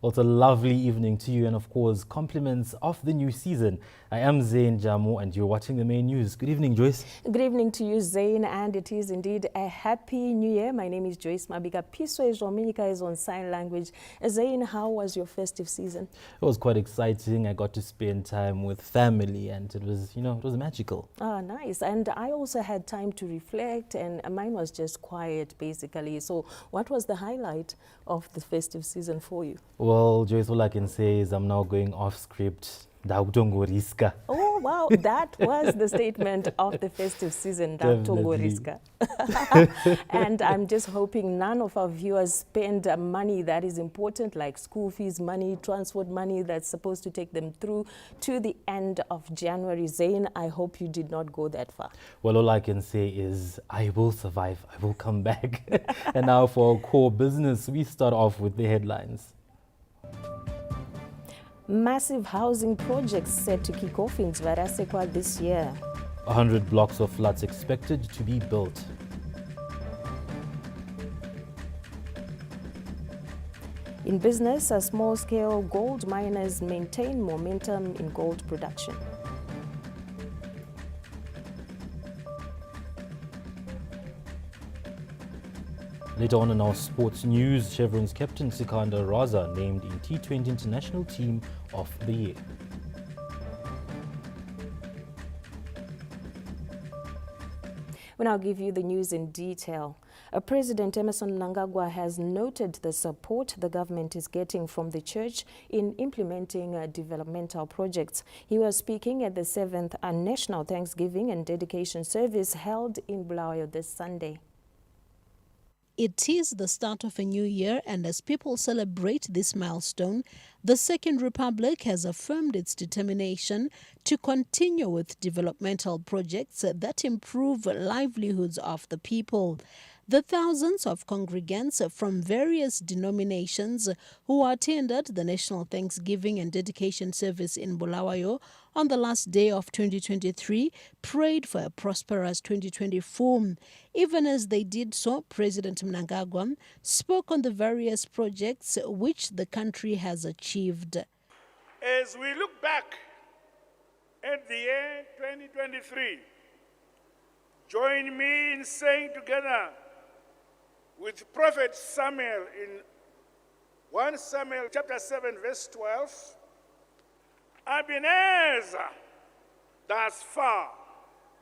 Well, it's a lovely evening to you, and of course, compliments of the new season. I am Zain Jamu, and you're watching the main news. Good evening, Joyce. Good evening to you, Zain, and it is indeed a happy new year. My name is Joyce Mabiga. Piswe Jominika is on sign language. Zain, how was your festive season? It was quite exciting. I got to spend time with family, and it was, it was magical. Ah, nice. And I also had time to reflect, and mine was just quiet, basically. So what was the highlight of the festive season for you? Well, Joyce, all I can say is I'm now going off script. Oh, wow. That was the statement of the festive season, Dautongoriska. And I'm just hoping none of our viewers spend money that is important, like school fees money, transport money that's supposed to take them through to the end of January. Zain, I hope you did not go that far. Well, all I can say is I will survive. I will come back. And now for our core business, we start off with the headlines. Massive housing projects set to kick off in Zvarasekwa this year. 100 blocks of flats expected to be built. In business, small-scale gold miners maintain momentum in gold production. Later on in our sports news, Chevron's captain Sikandar Raza named in T20 International Team of the Year. We'll now give you the news in detail. President Emmerson Mnangagwa has noted the support the government is getting from the church in implementing developmental projects. He was speaking at the 7th National Thanksgiving and Dedication Service held in Bulawayo this Sunday. It is the start of a new year, and as people celebrate this milestone, the Second Republic has affirmed its determination to continue with developmental projects that improve livelihoods of the people. The thousands of congregants from various denominations who attended the National Thanksgiving and Dedication Service in Bulawayo on the last day of 2023 prayed for a prosperous 2024. Even as they did so, President Mnangagwa spoke on the various projects which the country has achieved. As we look back at the year 2023, join me in saying together with Prophet Samuel in 1 Samuel chapter 7 verse 12, Ebenezer, thus far,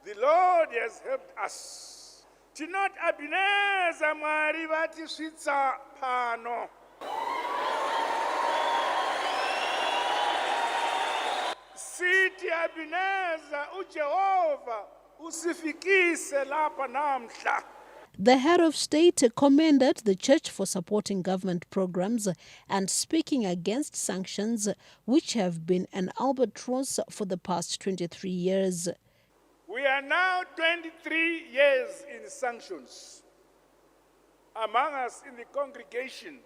the Lord has helped us. Tinot Ebenezer marivati switsa pano. Sithi Ebenezer uJehova usifikise lapha namhla. The head of state commended the church for supporting government programs and speaking against sanctions, which have been an albatross for the past 23 years. We are now 23 years in sanctions. Among us in the congregation,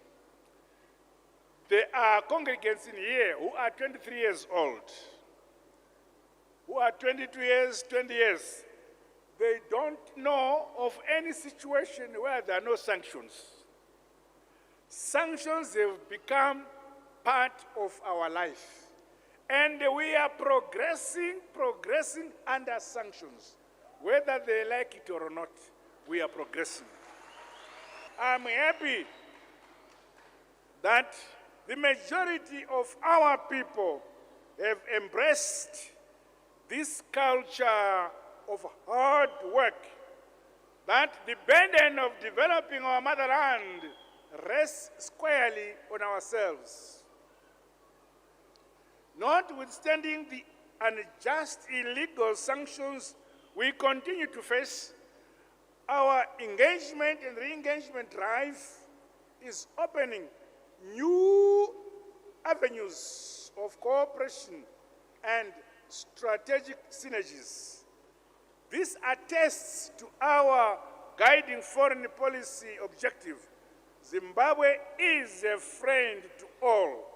there are congregants in here who are 23 years old, who are 22 years, 20 years. They don't know of any situation where there are no sanctions. Sanctions have become part of our life. And we are progressing under sanctions. Whether they like it or not, we are progressing. I'm happy that the majority of our people have embraced this culture of hard work, that the burden of developing our motherland rests squarely on ourselves. Notwithstanding the unjust illegal sanctions we continue to face, our engagement and re-engagement drive is opening new avenues of cooperation and strategic synergies. This attests to our guiding foreign policy objective. Zimbabwe is a friend to all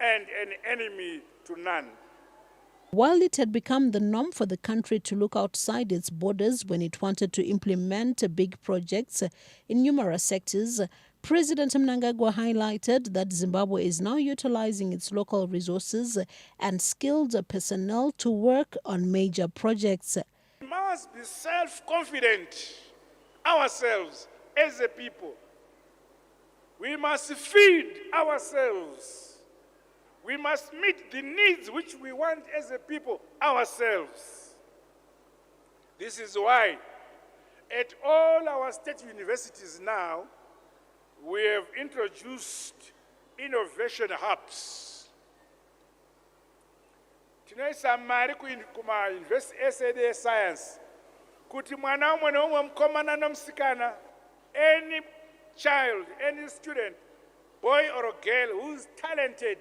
and an enemy to none. While it had become the norm for the country to look outside its borders when it wanted to implement big projects in numerous sectors, President Mnangagwa highlighted that Zimbabwe is now utilizing its local resources and skilled personnel to work on major projects. We must be self-confident ourselves as a people. We must feed ourselves. We must meet the needs which we want as a people ourselves. This is why at all our state universities now, we have introduced innovation hubs. Tinoisa mari kuma University SAD Science. Kuti mwana umwe nomwe mkomana nomsikana, any child, any student, boy or girl who's talented,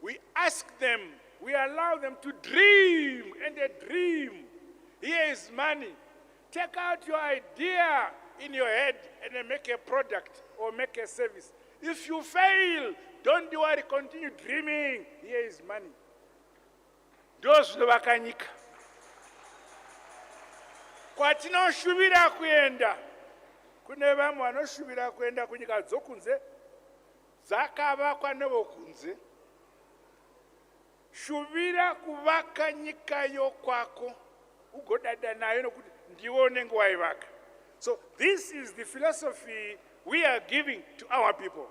we ask them, we allow them to dream, and they dream. Here is money. Take out your idea in your head and then make a product or make a service. If you fail, don't worry, continue dreaming. Here is money. Those who wakanyika. Kwatinoshubira kuenda. Kune vamwe vanoshubira kuenda kunyika dzokunze. Dzakavakwa nevokunze. Shubira kuvaka nyika yokwako. Ugodada nayo nokuti ndione nguwaivaka. So this is the philosophy we are giving to our people.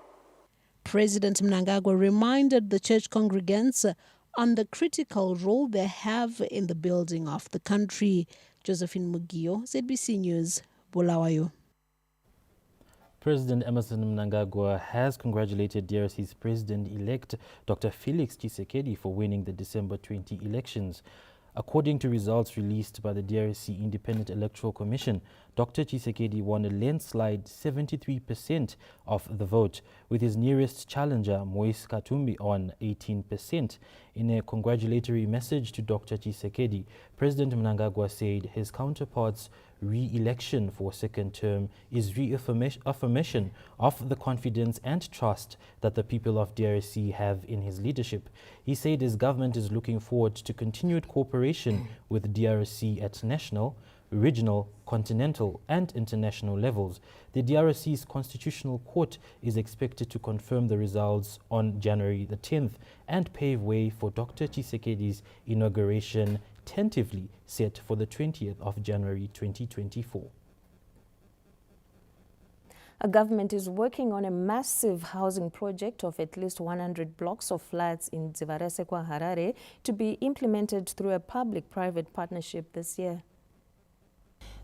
President Mnangagwa reminded the church congregants on the critical role they have in the building of the country. Josephine Mugio, ZBC News, Bulawayo. President Emmerson Mnangagwa has congratulated DRC's President-elect Dr. Felix Tshisekedi for winning the December 20 elections. According to results released by the DRC Independent Electoral Commission, Dr. Tshisekedi won a landslide 73% of the vote, with his nearest challenger, Moise Katumbi, on 18%. In a congratulatory message to Dr. Tshisekedi, President Mnangagwa said his counterpart's re-election for a second term is reaffirmation of the confidence and trust that the people of DRC have in his leadership. He said his government is looking forward to continued cooperation with DRC at national, regional, continental and international levels. The DRC's Constitutional Court is expected to confirm the results on January the 10th and pave way for Dr. Tshisekedi's inauguration, tentatively set for the 20th of January 2024. A government is working on a massive housing project of at least 100 blocks of flats in Dzivarasekwa, Harare, to be implemented through a public-private partnership this year.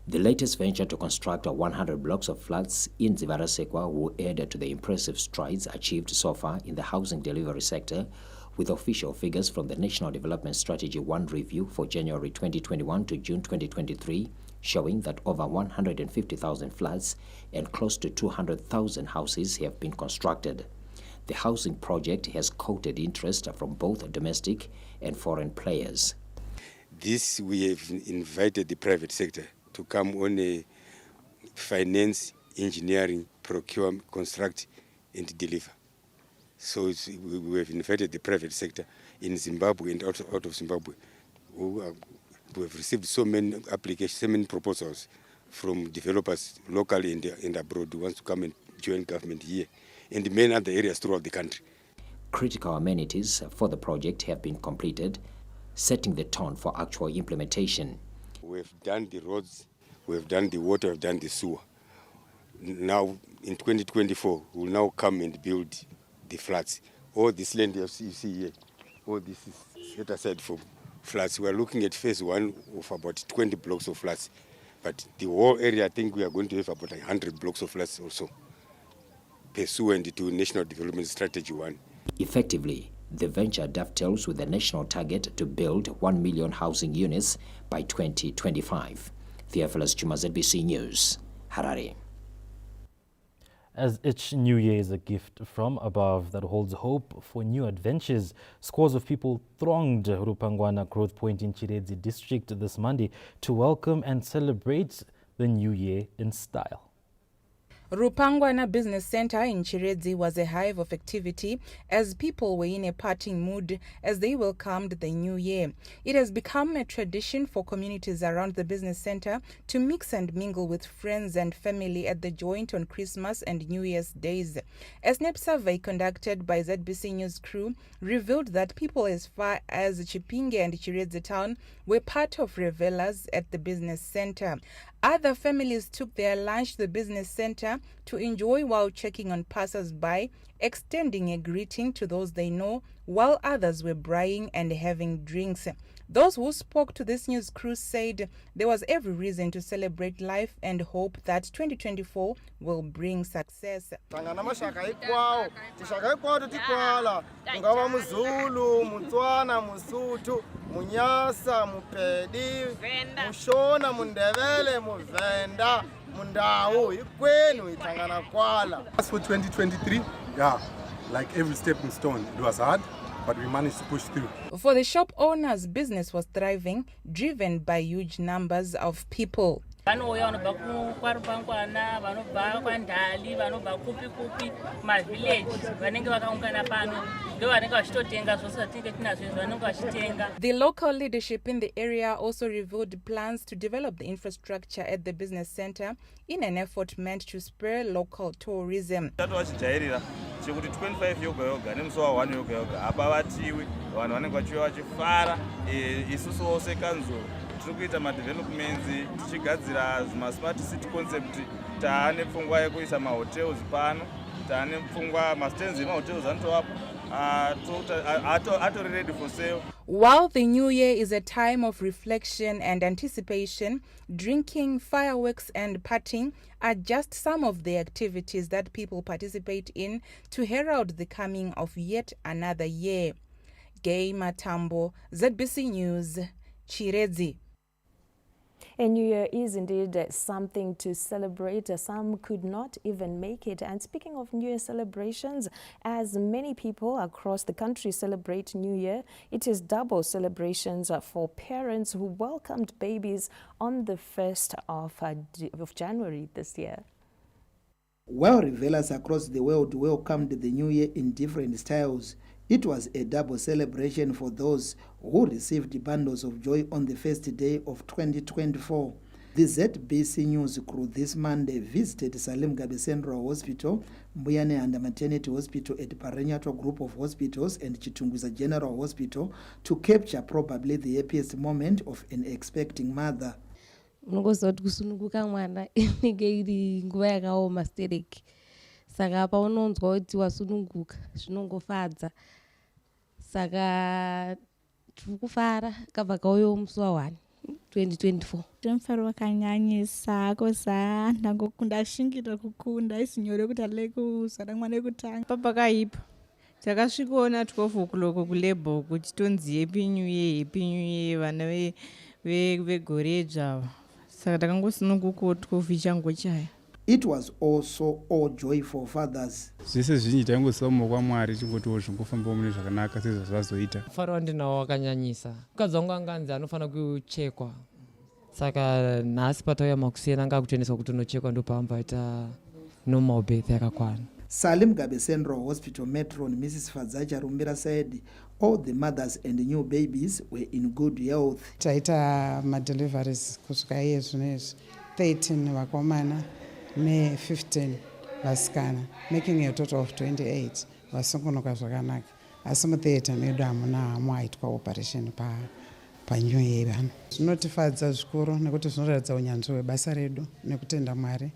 The latest venture to construct 100 blocks of flats in Dzivarasekwa will add to the impressive strides achieved so far in the housing delivery sector, with official figures from the National Development Strategy 1 review for January 2021 to June 2023 showing that over 150,000 flats and close to 200,000 houses have been constructed. The housing project has courted interest from both domestic and foreign players. This, we have invited the private sector to come on a finance, engineering, procure, construct, and deliver. So we have invited the private sector in Zimbabwe and out of Zimbabwe. We have received so many applications, so many proposals from developers locally and abroad who want to come and join government here and many other areas throughout the country. Critical amenities for the project have been completed, setting the tone for actual implementation. We have done the roads, we have done the water, we have done the sewer. Now, in 2024, we will now come and build the flats. All this land you see here, all this is set aside for flats. We are looking at phase one of about 20 blocks of flats. But the whole area, I think we are going to have about 100 blocks of flats also, pursuant to National Development Strategy 1. Effectively, the venture dovetails with the national target to build 1 million housing units by 2025. Theophilus Chuma, ZBC News, Harare. As each new year is a gift from above that holds hope for new adventures, scores of people thronged Rupangwana Growth Point in Chiredzi district this Monday to welcome and celebrate the new year in style. Rupangwana Business Center in Chiredzi was a hive of activity as people were in a partying mood as they welcomed the new year. It has become a tradition for communities around the business center to mix and mingle with friends and family at the joint on Christmas and New Year's days. A SNAP survey conducted by ZBC News crew revealed that people as far as Chipinge and Chiredzi town were part of revelers at the business center. Other families took their lunch to the business center to enjoy while checking on passers-by, extending a greeting to those they know, while others were braaiing and having drinks. Those who spoke to this news crew said there was every reason to celebrate life and hope that 2024 will bring success. Munyasa, Mupedi, Mushona, Mundevele, Muvenda, Mundau, Ikwenu, Itangana Kwala. As for 2023, yeah, like every stepping stone, it was hard, but we managed to push through. For the shop owners, business was thriving, driven by huge numbers of people. Vanouya vanobva kuKwarupangwana, vanobva kwaNdali, vanobva kupi kupi mavillage vanenge vakaungana pano ndo vanenge vachitotenga zvose zvatinenge tinazvo vanenge vachitenga. The local leadership in the area also revealed plans to develop the infrastructure at the business center in an effort meant to spur local tourism. Chatovachijairira chekuti 25 yoga yoga nemusi wa 1 yoga yoga hapavatiwi vanhu vanenge vachiuya vachifara isusuwo sekanzuro tiri madevelopments tichigadzira smart city concept taane pfungwa yekuisa mahotels pano taane pfungwa mastands emahotels anotovapo atori ready for sale. While the new year is a time of reflection and anticipation, drinking, fireworks and partying are just some of the activities that people participate in to herald the coming of yet another year. Gay Matambo, ZBC News, Chiredzi. A new year is indeed something to celebrate. Some could not even make it. And speaking of New Year celebrations, as many people across the country celebrate New Year, it is double celebrations for parents who welcomed babies on the 1st of January this year. While revelers across the world welcomed the new year in different styles, it was a double celebration for those who received bundles of joy on the first day of 2024. The ZBC News crew this Monday visited Salim Gabe Central Hospital, Mbuyane and Maternity Hospital at Parenyato Group of Hospitals and Chitungwiza General Hospital to capture probably the happiest moment of an expecting mother. Unogozoti kusununguka mwana inenge iri nguva yakaoma stereki. Saka paunonzwa kuti wasununguka zvinongofadza. Saka tikufara kabva kauyo musi wa 1 2024. Mufaro wakanyanyisa koza ndangokunda shingiro kukunda isinyore kuti ale kuzara mwana wekutanga. Papa kaipa. Takasvikoona 12 o'clock kulebo kuti tonzi happy new year vana vegore dzava. Saka takangosununguka tikufisha ngochaya. It was also all joy for fathers. Zvese zvinji taingosaba mumaoko aMwari chingotiwo zvingofamba mune zvakanaka sezvazvazoita. Mufaro wandinawo wakanyanyisa. Mukadzi wangu anganzi anofanira kuchekwa. Saka nhasi patauya makusiyana anga kutoendeswa kuti unochekwa ndo paambaita normal birth yakakwana. Salim Gabe Central Hospital matron Mrs. Fadzacha Rumbira said all the mothers and new babies were in good health. Taita madeliveries kusvika iye zvinezvi 13 vakomana ne 15 vasikana, making a total of 28 vasungunuka zvakanaka. Asi mutheatre medu hamuna hamwe aitwa operation panyu yevanhu. Zvinotifadza zvikuru nekuti zvinoratidza unyanzvi hwebasa redu nekutenda Mwari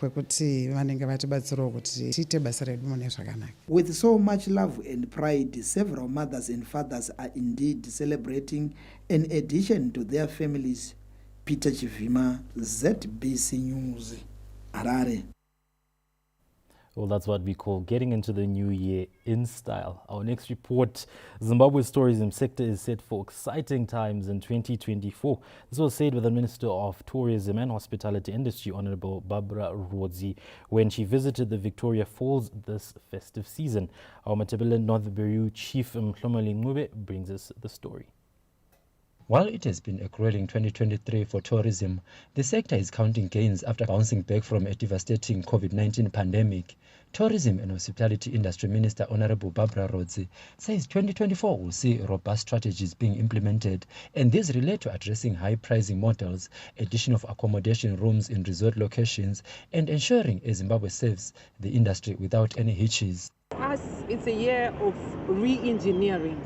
kwekuti vanenge vatibatsirawo kuti tiite basa redu mune zvakanaka. With so much love and pride, several mothers and fathers are indeed celebrating in addition to their families. Peter Chivima, ZBC News, Harare. Well, that's what we call getting into the new year in style. Our next report, Zimbabwe's tourism sector is set for exciting times in 2024. This was said by the Minister of Tourism and Hospitality Industry, Honorable Barbara Rodzi, when she visited the Victoria Falls this festive season. Our Matabeleland North Bureau Chief Mhlomali Ngube brings us the story. While it has been a grueling 2023 for tourism, the sector is counting gains after bouncing back from a devastating COVID-19 pandemic. Tourism and Hospitality Industry Minister Honorable Barbara Rodzi says 2024 will see robust strategies being implemented, and these relate to addressing high pricing models, addition of accommodation rooms in resort locations, and ensuring Zimbabwe serves the industry without any hitches. For us, it's a year of re-engineering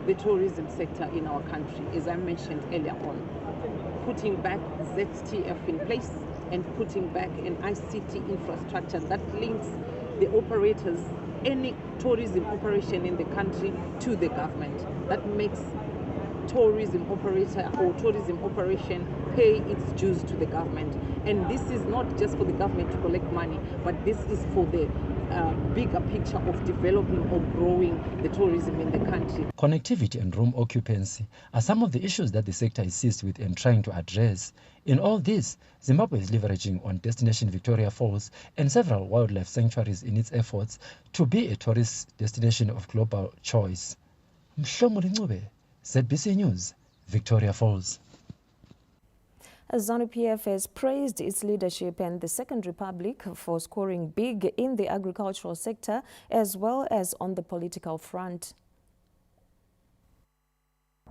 the tourism sector in our country, as I mentioned earlier on, putting back ZTF in place and putting back an ICT infrastructure that links the operators, any tourism operation in the country, to the government. That makes tourism operator or tourism operation pay its dues to the government. And this is not just for the government to collect money, but this is for the bigger picture of developing or growing the tourism in the country. Connectivity and room occupancy are some of the issues that the sector is seized with and trying to address. In all this, Zimbabwe is leveraging on Destination Victoria Falls and several wildlife sanctuaries in its efforts to be a tourist destination of global choice. Mhlomulo Ncube, ZBC News, Victoria Falls. ZANU-PF has praised its leadership and the Second Republic for scoring big in the agricultural sector as well as on the political front.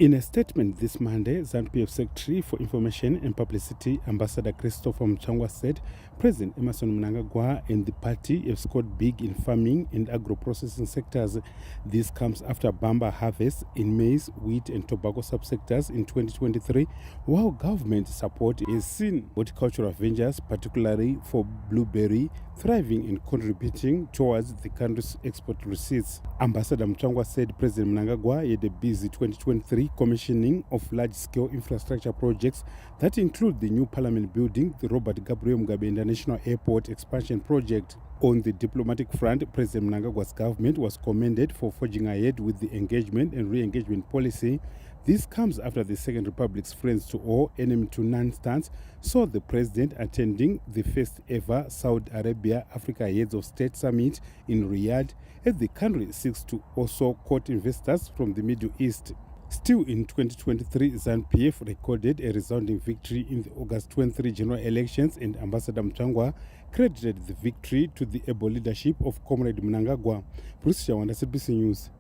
In a statement this Monday, ZANU-PF Secretary for Information and Publicity, Ambassador Christopher Mchangwa said President Emmerson Mnangagwa and the party have scored big in farming and agro-processing sectors. This comes after bumper harvests in maize, wheat and tobacco subsectors in 2023, while government support is seen horticultural ventures, particularly for blueberry, thriving and contributing towards the country's export receipts. Ambassador Mchangwa said President Mnangagwa had a busy 2023 commissioning of large-scale infrastructure projects that include the new parliament building, the Robert Gabriel Mugabe International Airport expansion project. On the diplomatic front, President Mnangagwa's government was commended for forging ahead with the engagement and re-engagement policy. This comes after the Second Republic's friends to all, enemy to none stance saw the president attending the first ever Saudi Arabia Africa Heads of State Summit in Riyadh, as the country seeks to also court investors from the Middle East. Still in 2023, ZANU-PF recorded a resounding victory in the August 23 general elections, and Ambassador Mchangwa credited the victory to the able leadership of Comrade Mnangagwa. Bruce Shawanda, ZBC News,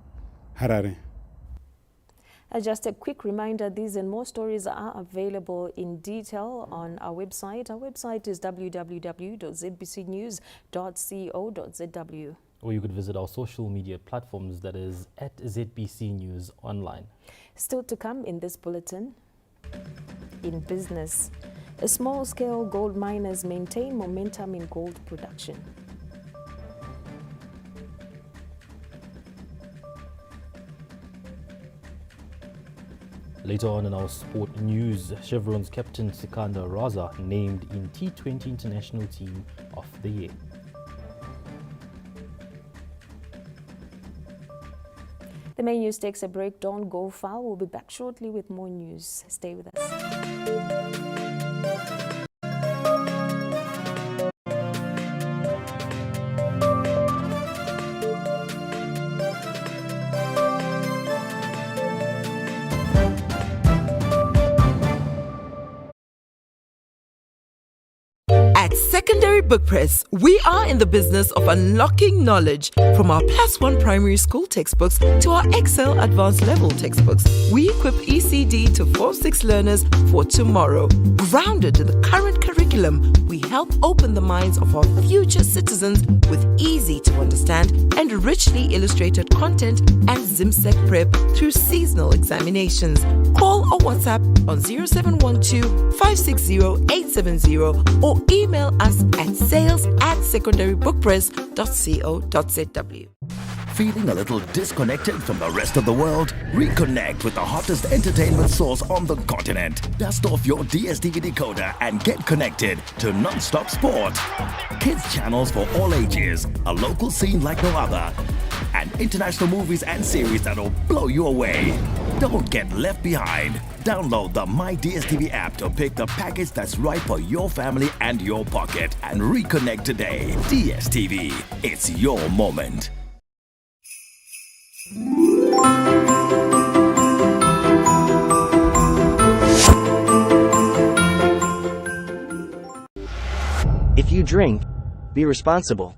Harare. Just a quick reminder, these and more stories are available in detail on our website. Our website is www.zbcnews.co.zw. Or you could visit our social media platforms, that is at ZBC News Online. Still to come in this bulletin, in business, small-scale gold miners maintain momentum in gold production. Later on in our sport news, Chevron's captain Sikandar Raza named in T20 International Team of the Year. The main news takes a break. Don't go far. We'll be back shortly with more news. Stay with us. At Secondary Book Press, we are in the business of unlocking knowledge. From our +1 primary school textbooks to our Excel advanced level textbooks, we equip ECD to 4-6 learners for tomorrow. Grounded in the current curriculum, we help open the minds of our future citizens with easy to understand and richly illustrated content and ZimSec prep through seasonal examinations. Call or WhatsApp on 0712 560 870 or email us at sales@secondarybookpress.co.zw. Feeling a little disconnected from the rest of the world? Reconnect with the hottest entertainment source on the continent. Dust off your DSTV decoder and get connected to non-stop sport. Kids channels for all ages, a local scene like no other, and international movies and series that'll blow you away. Don't get left behind. Download the My DSTV app to pick the package that's right for your family and your pocket, and reconnect today. DSTV, it's your moment. drink. Be responsible.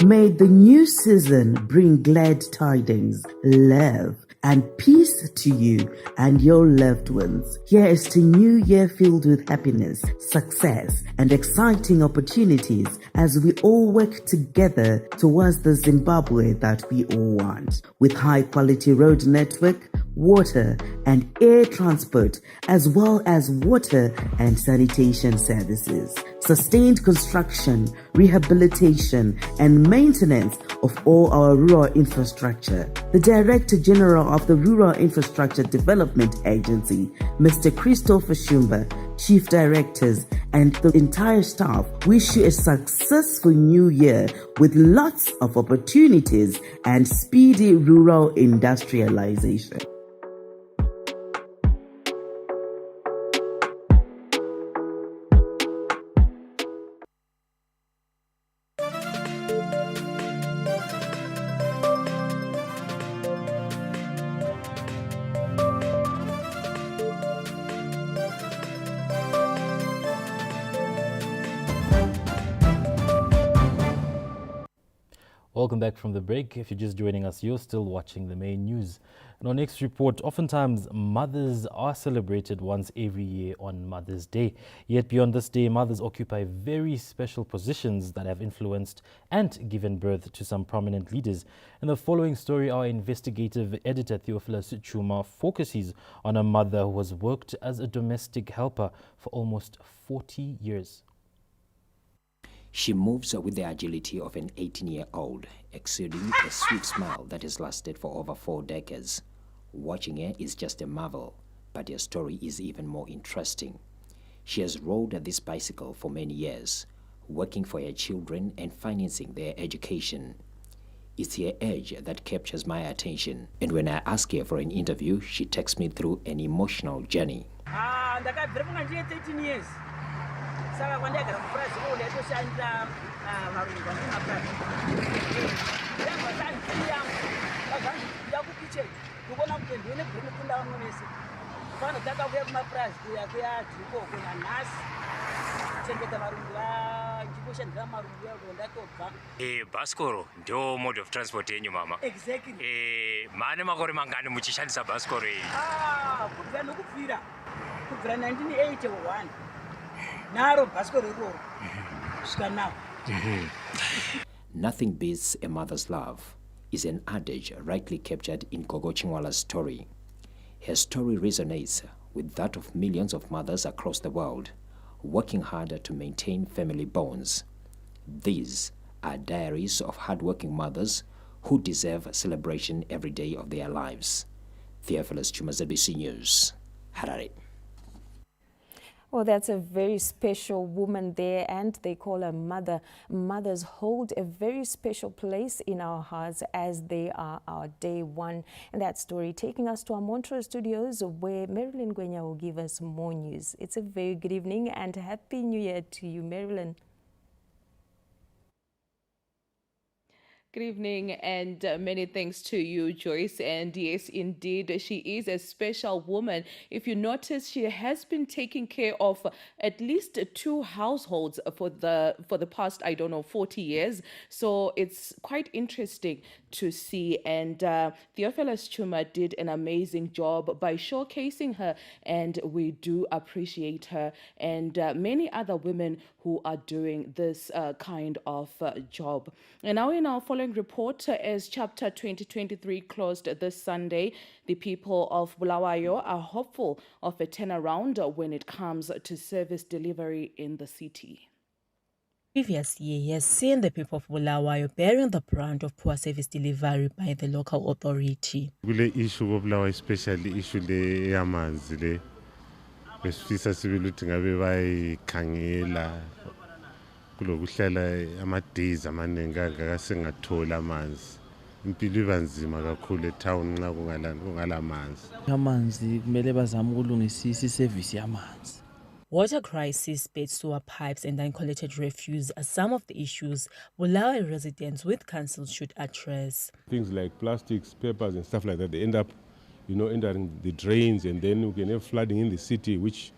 May the new season bring glad tidings, love, and peace to you and your loved ones. Here is to new year filled with happiness, success, and exciting opportunities as we all work together towards the Zimbabwe that we all want. With high quality road network, water and air transport, as well as water and sanitation services, sustained construction, rehabilitation, and maintenance of all our rural infrastructure. The Director General of the Rural Infrastructure Development Agency, Mr. Christopher Shumba, Chief Directors, and the entire staff wish you a successful new year with lots of opportunities and speedy rural industrialization. Welcome back from the break. If you're just joining us, you're still watching the main news. In our next report, oftentimes mothers are celebrated once every year on Mother's Day. Yet beyond this day, mothers occupy very special positions that have influenced and given birth to some prominent leaders. In the following story, our investigative editor Theophilus Chuma focuses on a mother who has worked as a domestic helper for almost 40 years. She moves with the agility of an 18-year-old, exuding a sweet smile that has lasted for over 4 decades. Watching her is just a marvel, but her story is even more interesting. She has rode this bicycle for many years, working for her children and financing their education. It's her age that captures my attention, and when I ask her for an interview, she takes me through an emotional journey. Saka kwandagara kupurazi ko ndaitoshandira varungu vandimapurazi yavasandisiya vazvandiya kukicheni ndikuona kuti ndione bhurukunda vamwe vese fana takakuya kumapurazi kuya kuyadhikoko nanhasi kuchengeta varungu vanjikoshandira marungu yavo ndatobva. Bhasikoro ndo mode of transport yenyu mama? Exactly. Mane makore mangani muchishandisa bhasikoro iyi? Kubvira nokubvira 1981 naro bhasikoro iroro kusvika now. Nothing beats a mother's love is an adage rightly captured in Gogo Chingwala's story. Her story resonates with that of millions of mothers across the world, working harder to maintain family bonds. These are diaries of hardworking mothers who deserve celebration every day of their lives. Theophilus Chuma, ZBC News, Harare. Well, that's a very special woman there, and they call her mother. Mothers hold a very special place in our hearts as they are our day one. And that story taking us to our Montreux studios where Marilyn Gwenya will give us more news. It's a very good evening and Happy New Year to you, Marilyn. Good evening and many thanks to you, Joyce. And yes, indeed, she is a special woman. If you notice, she has been taking care of at least 2 households for the past, 40 years. So it's quite interesting to see. And Theophilus Chuma did an amazing job by showcasing her, and we do appreciate her and many other women who are doing this kind of job. And now in our following report, as Chapter 2023 closed this Sunday, the people of Bulawayo are hopeful of a turnaround when it comes to service delivery in the city. Previous year has seen the people of Bulawayo bearing the brunt of poor service delivery by the local authority. Kule issue Bulawayo, especially issue le yamanzi le besifisa sibili ukuthi ngabe bayikhangela kulokuhlala ama-days amaningi akasengathola amanzi. Impilo iba nzima kakhulu etown nxa kungala manzi. Amanzi kumele bazame ukulungisisa isevisi yamanzi. Water crisis, bad sewer pipes and uncollected refuse are some of the issues Bulawayo residents with councils should address. Things like plastics, papers and stuff like that, they end up entering the drains, and then we can have flooding in the city, which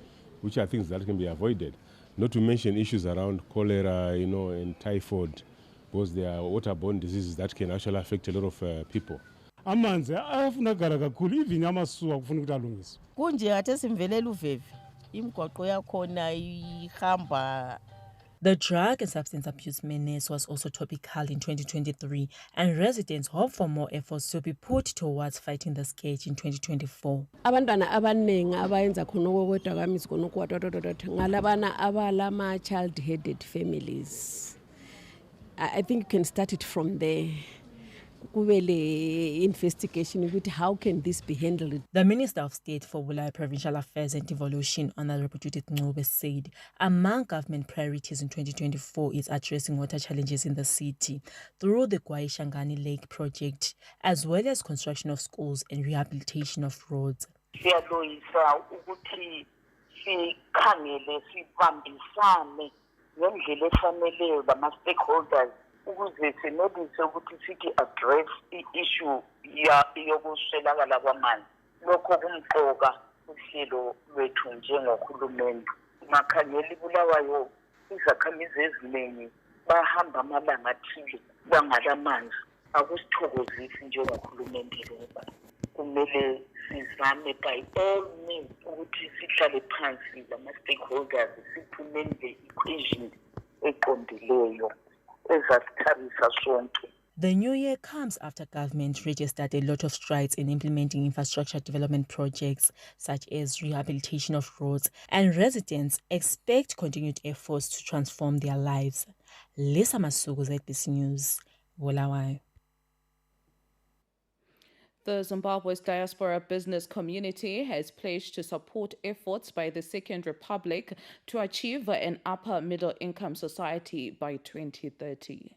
are things that can be avoided. Not to mention issues around cholera, and typhoid, because they are waterborne diseases that can actually affect a lot of people. Amanzi ayafunakala kakhulu even amasuka kufuna ukuthi alungiswe. Kunje ngathi simvelela uvevi imigwaqo yakhona ihamba. The Drug and Substance Abuse Menace was also topical in 2023, and residents hope for more efforts to be put towards fighting the scourge in 2024. Abantwana abaningi abayenza khona okwedakamizwa khona okwatatata ngalabana abalama child-headed families. I think you can start it from there. Investigation with how can this be handled. The Minister of State for Bulawayo Provincial Affairs and Devolution, Honorable Judith Ncube, said among government priorities in 2024 is addressing water challenges in the city through the Gwayi-Shangani Lake project, as well as construction of schools and rehabilitation of roads. Siyaloyisa ukuthi sikhangele sibambisane ngendlela efaneleyo lama stakeholders ukuze senelise ukuthi sithi address i-issue yokuswelakala kwamanzi. Lokho kumqoka uhlelo lwethu njengohulumeni. Makhangeli Bulawayo izakhamizi eziningi bahamba amalanga athile bangalamanzi. Akusithokozisi njengohulumeni loba. Kumele sizame by all means ukuthi sihlale phansi lama stakeholders siphumele equation eqondileyo. The new year comes after government registered a lot of strides in implementing infrastructure development projects such as rehabilitation of roads, and residents expect continued efforts to transform their lives. Lisa Masuku, ZBC News, Bulawayo. The Zimbabwe's diaspora business community has pledged to support efforts by the Second Republic to achieve an upper middle income society by 2030.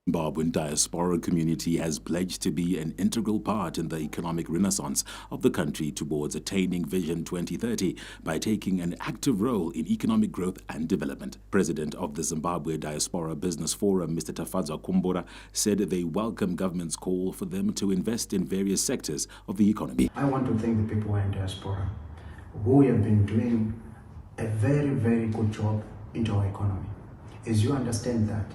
Zimbabwean diaspora community has pledged to be an integral part in the economic renaissance of the country towards attaining Vision 2030 by taking an active role in economic growth and development. President of the Zimbabwe Diaspora Business Forum, Mr. Tafadzwa Kumbura, said they welcome government's call for them to invest in various sectors of the economy. I want to thank the people in diaspora who have been doing a very, very good job into our economy. As you understand that,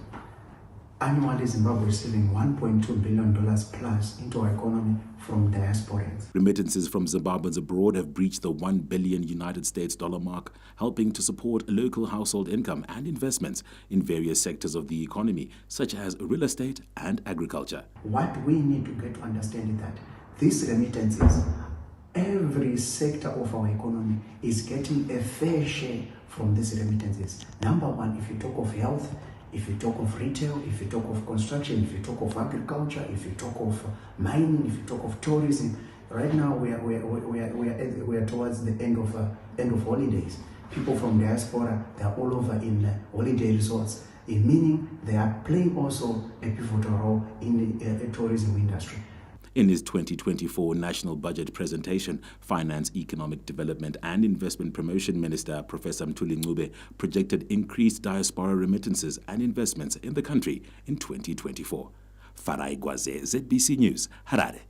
annually, Zimbabwe is receiving $1.2 billion plus into our economy from diasporans. Remittances from Zimbabweans abroad have breached the $1 billion United States dollar mark, helping to support local household income and investments in various sectors of the economy, such as real estate and agriculture. What we need to get to understand is that these remittances, every sector of our economy is getting a fair share from these remittances. Number one, if you talk of health, if you talk of retail, if you talk of construction, if you talk of agriculture, if you talk of mining, if you talk of tourism, right now we are towards the end of holidays. People from diaspora, they are all over in holiday resorts, meaning they are playing also a pivotal role in the tourism industry. In his 2024 national budget presentation, Finance, Economic Development and Investment Promotion Minister Professor Mthuli Ncube projected increased diaspora remittances and investments in the country in 2024. Farai Gwaze, ZBC News, Harare.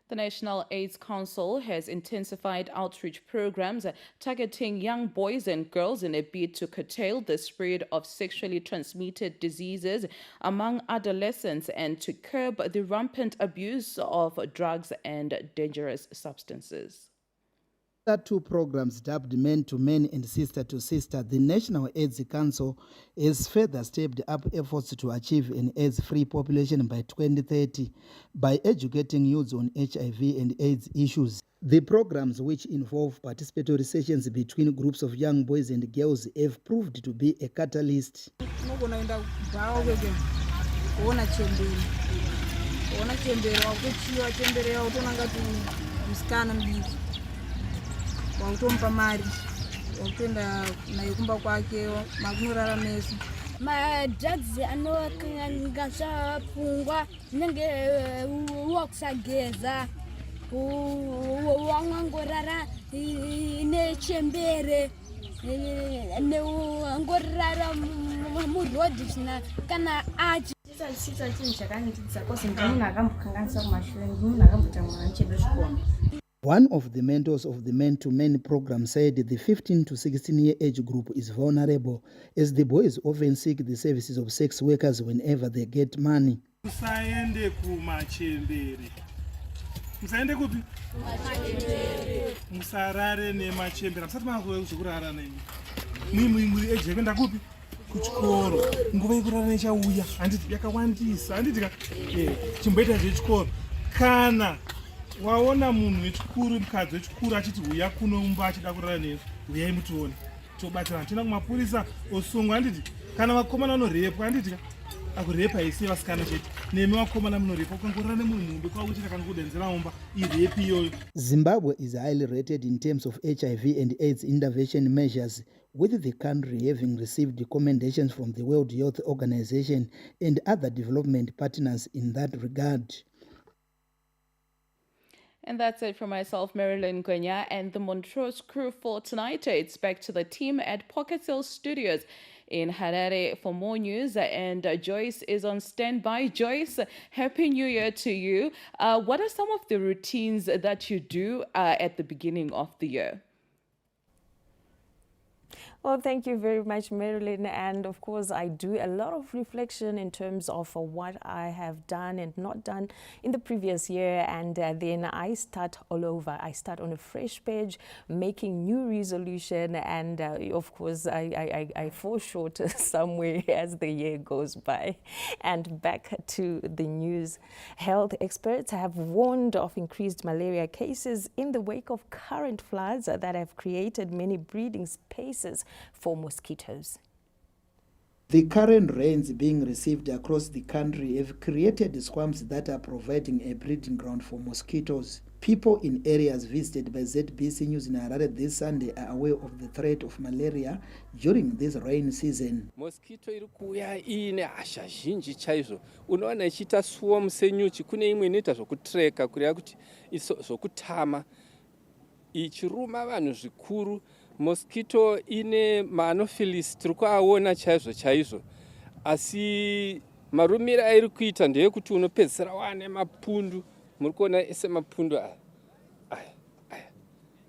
The National AIDS Council has intensified outreach programs targeting young boys and girls in a bid to curtail the spread of sexually transmitted diseases among adolescents and to curb the rampant abuse of drugs and dangerous substances. There are two programs dubbed Men to Men and Sister to Sister. The National AIDS Council has further stepped up efforts to achieve an AIDS-free population by 2030 by educating youths on HIV and AIDS issues. The programs, which involve participatory sessions between groups of young boys and girls, have proved to be a catalyst. Wautompa mari wakuenda naye kumba kwake makunorara mesi madrugs anokanga zvapfungwa nenge wakusageza wangorara nechembere neangorara murodhi kana achi One of the mentors of the Men to Men program said the 15 to 16-year age group is vulnerable as the boys often seek the services of sex workers whenever they get money. Musaende kumachembere. Musaende kupi? Musarare nemachembere. Musati makuwe kuzokurara nemi. Muri age yekuenda kupi? Kuchikoro. Nguva yekurara nechauya. Handiti yakawandisa. Handiti chimboita zvechikoro. Kana waona munhu wechikuru, mukadzi wechikuru achiti uya kunomba achida kurara newe, uyai mutione. Tobatsirana tienda kumapurisa osungwa. Handiti kana vakomana vanorepwa, handiti akurepa isi vasikana chete. Nemi vakomana munorepa ukangorara nemunhu mumbe kwakuchita kana kudenzera mumba irepi iyoyo. Zimbabwe is highly rated in terms of HIV and AIDS intervention measures, with the country having received commendations from the World Health Organization and other development partners in that regard. And that's it from myself, Marilyn Gwenya, and the Montrose crew for tonight. It's back to the team at Pocket Hill Studios in Harare for more news. And Joyce is on standby. Joyce, Happy New Year to you. What are some of the routines that you do at the beginning of the year? Well, thank you very much, Marilyn. And of course, I do a lot of reflection in terms of what I have done and not done in the previous year. And then I start all over. I start on a fresh page, making new resolution. And of course, I fall short somewhere as the year goes by. And back to the news. Health experts have warned of increased malaria cases in the wake of current floods that have created many breeding spaces for mosquitoes. The current rains being received across the country have created swamps that are providing a breeding ground for mosquitoes. People in areas visited by ZBC News in Harare this Sunday are aware of the threat of malaria during this rain season. Mosquito iri kuuya ine hasha zhinji chaizvo. Unoona ichiita swarm senyuchi, kune imwe inoita zvokutreka kureva kuti zvokutama ichiruma vanhu zvikuru. Mosquito ine maanopheles tiri kuaona chaizvo asi marumire airi kuita ndeyekuti unopedzisira wane mapundu. Muri kuona ese mapundu aya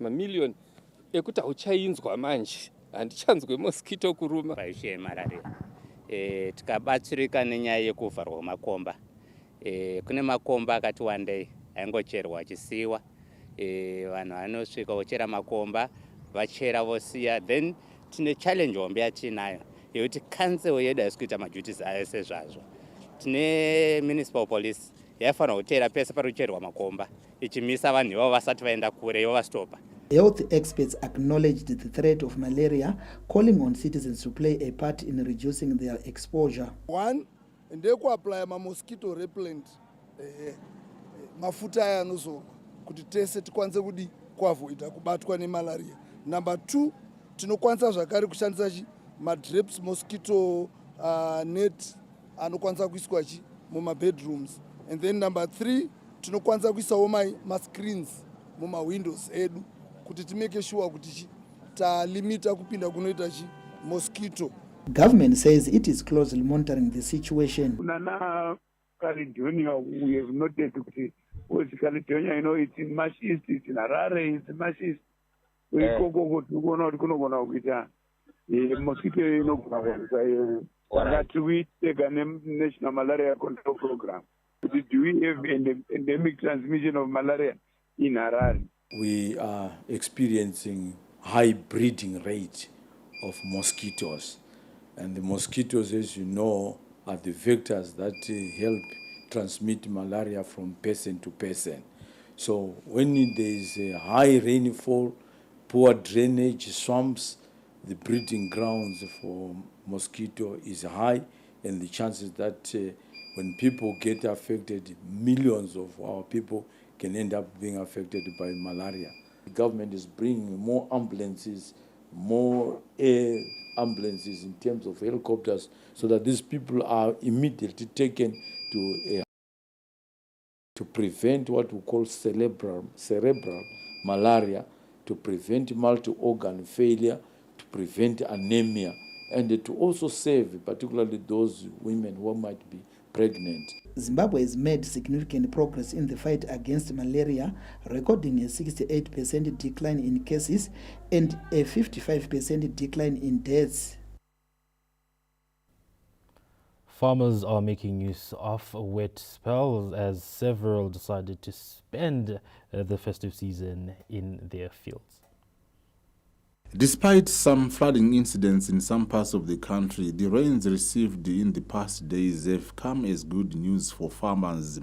mamiliyoni ekuti hauchainzwa manje. Handichanzwe mosquito kuruma. Paishe malaria. Tikabatsirika nenyaya yekuvharwa makomba. Kune makomba akati wandei aingocherwa achisiiwa. Vanhu vanosvika vochera makomba vachera vosiya, then tine challenge hombe yatinayo yekuti council yedu haisi kuita maduties ayo sezvazvo. Tine municipal police yaifanira kutera pese pari kucherwa makomba ichimisa vanhu ivavo vasati vaenda kure yovastopa. Health experts acknowledged the threat of malaria, calling on citizens to play a part in reducing their exposure. One, ndekuapply mosquito repellent mafuta aya anozorwa kuti tese tikwanise kudi kuavoida kubatwa nemalaria. Number 2, tinokwanisa zvakare kushandisa madrips mosquito net anokwanisa kuiswa muma bedrooms. And then number 3, tinokwanisa kuisawo screens muma windows edu kuti timeke sure kuti talimita kupinda kunoita mosquito. Government says it is closely monitoring the situation. Nana Caledonia, we have noted that Caledonia, it's in much east, it's in Harare, it's in much east. We go to mosquito that we take a national malaria control program. Do we have endemic transmission of malaria in Harare? We are experiencing high breeding rate of mosquitoes. And the mosquitoes, as you know, are the vectors that help transmit malaria from person to person. So when there is a high rainfall, poor drainage, swamps, the breeding grounds for mosquito is high, and the chances that when people get affected, millions of our people can end up being affected by malaria. The government is bringing more ambulances, more air ambulances in terms of helicopters, so that these people are immediately taken to prevent what we call cerebral malaria, to prevent multi-organ failure, to prevent anemia, and to also save particularly those women who might be pregnant. Zimbabwe has made significant progress in the fight against malaria, recording a 68% decline in cases and a 55% decline in deaths. Farmers are making use of wet spells as several decided to spend the festive season in their fields. Despite some flooding incidents in some parts of the country, the rains received in the past days have come as good news for farmers.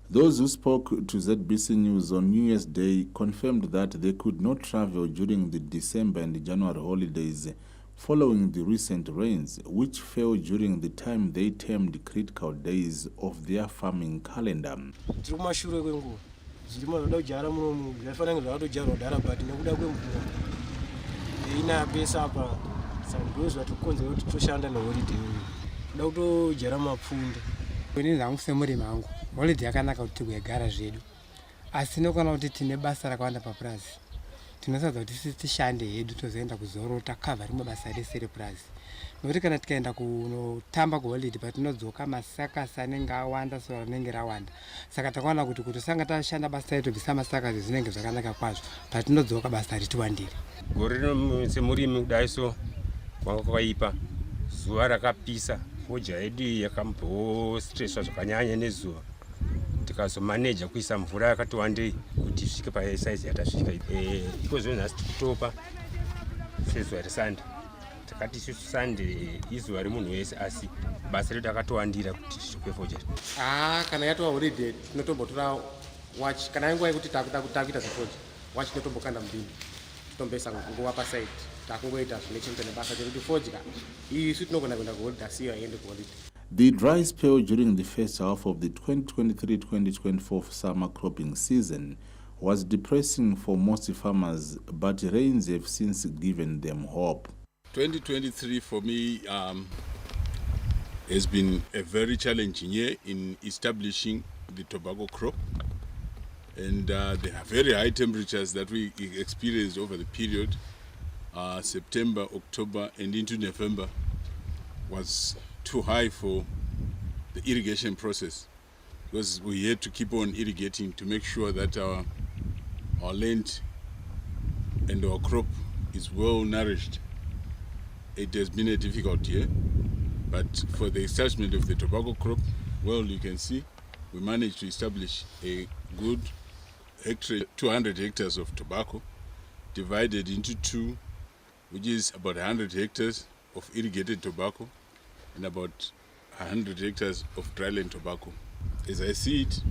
Those who spoke to ZBC News on New Year's Day confirmed that they could not travel during the December and January holidays following the recent rains, which fell during the time they termed critical days of their farming calendar. ina pesa apa sandozwa tukonze kuti toshanda no holiday da kutojera mapfunde kweni zamusemuri mangu holiday yakanaka kuti kugara zvedu asi nokana kuti tine basa rakawanda papurazi tinosadza kuti tishande hedu tozoenda kuzorota cover rimwe basa rese repurazi nokuti kana tikaenda kunotamba kuholiday patinodzoka masakasi anenge awanda sora rinenge rawanda saka takaona kuti tosanga tashanda basa redu bvisa masakasi zvinenge zvakanaka kwazvo patinodzoka basa ritiwandire gore rino semurimi kudai so kwanga kwaipa zuva rakapisa foja yedu yakambostresswa zvakanyanya nezuva tikazomaneja kuisa mvura yakati wandei kuti isvike pasaizi yatasvika iko zvino nhasi tikutopa sezuva resande takati isusu sande izuva remunhu wese asi basa redu akatowandira kuti tisvike foja kana yatova holiday tinotombotora watch kana nguva yekuti takuita sefoja watch tinotombokanda mudini tombesa nguva pasaiti takungoita zvine chekuita nebasa chekuti fodya isu tinogona kuenda kuholiday asiyo aende kuholiday. The dry spell during the first half of the 2023-2024 summer cropping season was depressing for most farmers, but rains have since given them hope. 2023 for me has been a very challenging year in establishing the tobacco crop. And there are very high temperatures that we experienced over the period. September, October, and into November was too high for the irrigation process because we had to keep on irrigating to make sure that our land and our crop is well nourished. It has been a difficult year, but for the establishment of the tobacco crop, well, you can see we managed to establish a good 200 hectares of tobacco divided into two, which is about 100 hectares of irrigated tobacco and about 100 hectares of dryland tobacco. As I see it,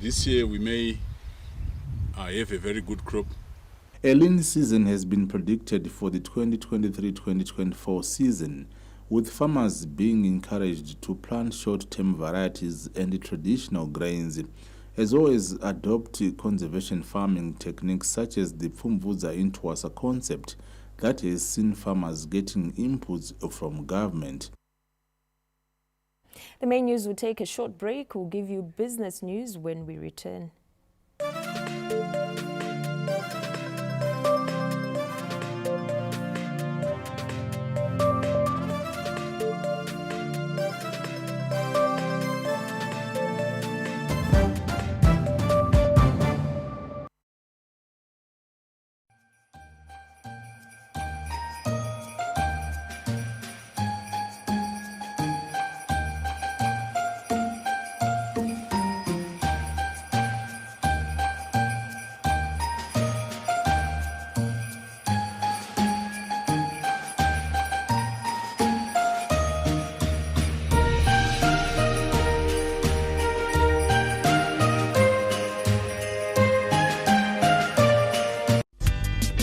this year we may have a very good crop. A lean season has been predicted for the 2023-2024 season, with farmers being encouraged to plant short-term varieties and traditional grains, as well as adopt conservation farming techniques such as the Pfumvudza Intwasa concept that has seen farmers getting inputs from government. The main news will take a short break. We'll give you business news when we return.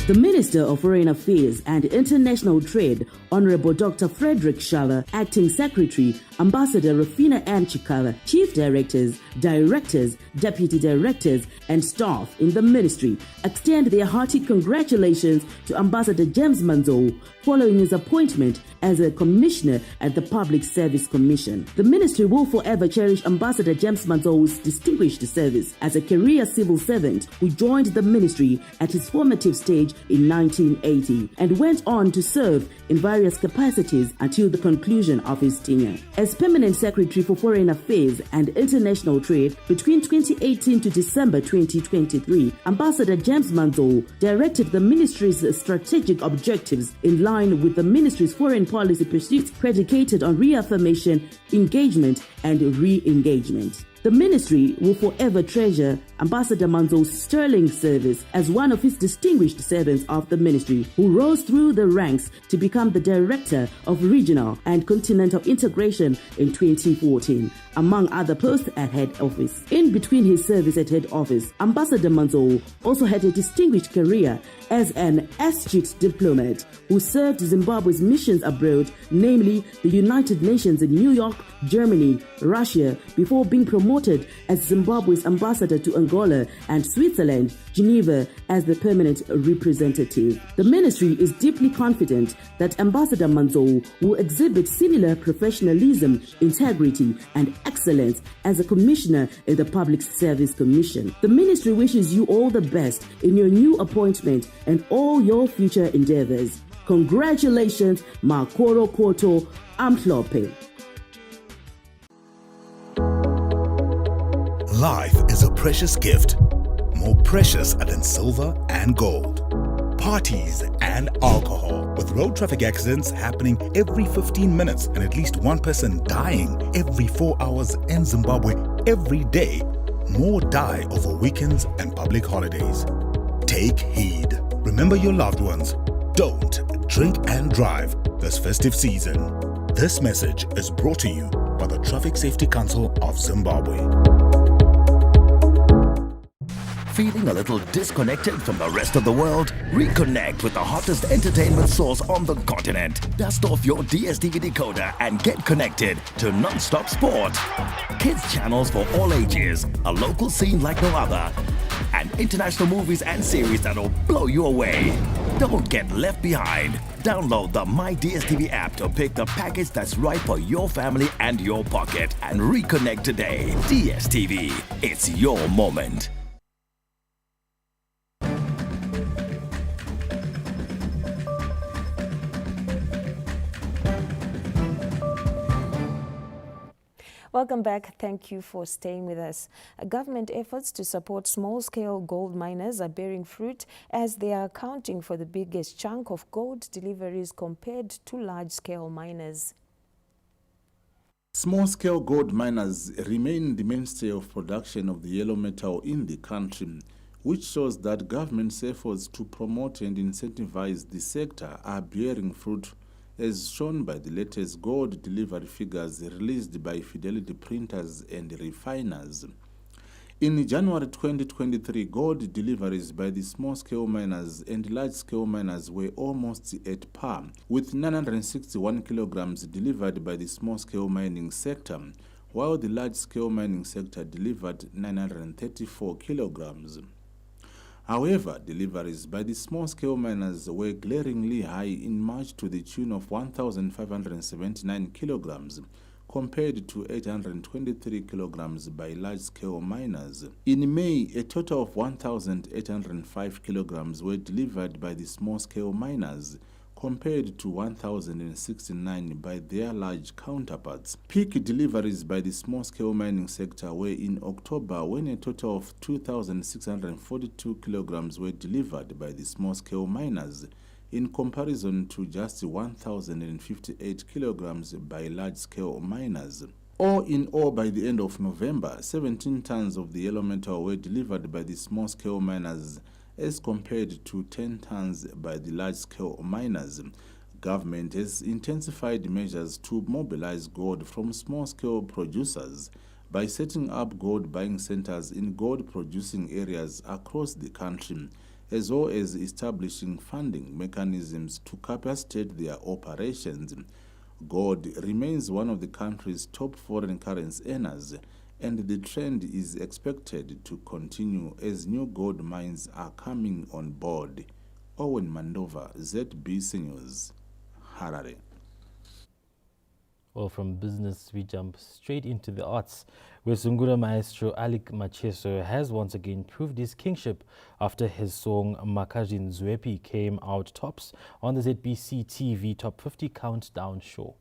The Minister of Foreign Affairs and International Trade, Honorable Dr. Frederick Shala, Acting Secretary, Ambassador Rufina Ann Chikala, Chief Directors, Directors, Deputy Directors, and staff in the Ministry extend their hearty congratulations to Ambassador James Manzo following his appointment as a Commissioner at the Public Service Commission. The Ministry will forever cherish Ambassador James Manzo's distinguished service as a career civil servant who joined the Ministry at his formative stage in 1980 and went on to serve in various capacities until the conclusion of his tenure. As Permanent Secretary for Foreign Affairs and International Trade between 2018 to December 2023, Ambassador James Manzo directed the ministry's strategic objectives in line with the ministry's foreign policy pursuits predicated on reaffirmation, engagement, and re-engagement. The ministry will forever treasure Ambassador Manzo's sterling service as one of his distinguished servants of the ministry who rose through the ranks to become the Director of Regional and Continental Integration in 2014, among other posts at head office. In between his service at head office, Ambassador Manzo also had a distinguished career as an astute diplomat who served Zimbabwe's missions abroad, namely the United Nations in New York, Germany, Russia, before being promoted as Zimbabwe's ambassador to Angola and Switzerland, Geneva, as the permanent representative. The ministry is deeply confident that Ambassador Manzo will exhibit similar professionalism, integrity, and excellence as a commissioner in the Public Service Commission. The ministry wishes you all the best in your new appointment and all your future endeavors. Congratulations, Makoro Koto Amhlope. Life is a precious gift, more precious than silver and gold. Parties and alcohol, with road traffic accidents happening every 15 minutes and at least one person dying every 4 hours in Zimbabwe every day. More die over weekends and public holidays. Take heed. Remember your loved ones. Don't drink and drive this festive season. This message is brought to you by the Traffic Safety Council of Zimbabwe. Feeling a little disconnected from the rest of the world? Reconnect with the hottest entertainment source on the continent. Dust off your DSTV decoder and get connected to non-stop sport. Kids channels for all ages, a local scene like no other, and international movies and series that'll blow you away. Don't get left behind. Download the My DSTV app to pick the package that's right for your family and your pocket and reconnect today. DSTV, it's your moment. Welcome back. Thank you for staying with us. Government efforts to support small-scale gold miners are bearing fruit as they are accounting for the biggest chunk of gold deliveries compared to large-scale miners. Small-scale gold miners remain the mainstay of production of the yellow metal in the country, which shows that government's efforts to promote and incentivize the sector are bearing fruit, as shown by the latest gold delivery figures released by Fidelity Printers and Refiners. In January 2023, gold deliveries by the small-scale miners and large-scale miners were almost at par, with 961 kilograms delivered by the small-scale mining sector, while the large-scale mining sector delivered 934 kilograms. However, deliveries by the small-scale miners were glaringly high in March to the tune of 1,579 kilograms, compared to 823 kilograms by large-scale miners. In May, a total of 1,805 kilograms were delivered by the small-scale miners, compared to 1,069 by their large counterparts. Peak deliveries by the small-scale mining sector were in October, when a total of 2,642 kilograms were delivered by the small-scale miners, in comparison to just 1,058 kilograms by large-scale miners. All in all, by the end of November, 17 tons of the yellow metal were delivered by the small-scale miners, as compared to 10 tons by the large-scale miners. Government has intensified measures to mobilize gold from small-scale producers by setting up gold buying centers in gold-producing areas across the country, as well as establishing funding mechanisms to capacitate their operations. Gold remains one of the country's top foreign currency earners, and the trend is expected to continue as new gold mines are coming on board. Owen Mandova, ZBC News, Harare. Well, from business, we jump straight into the arts, where Sungura maestro Alec Macheso has once again proved his kingship after his song Makajin Zwepi came out tops on the ZBC TV Top 50 Countdown show.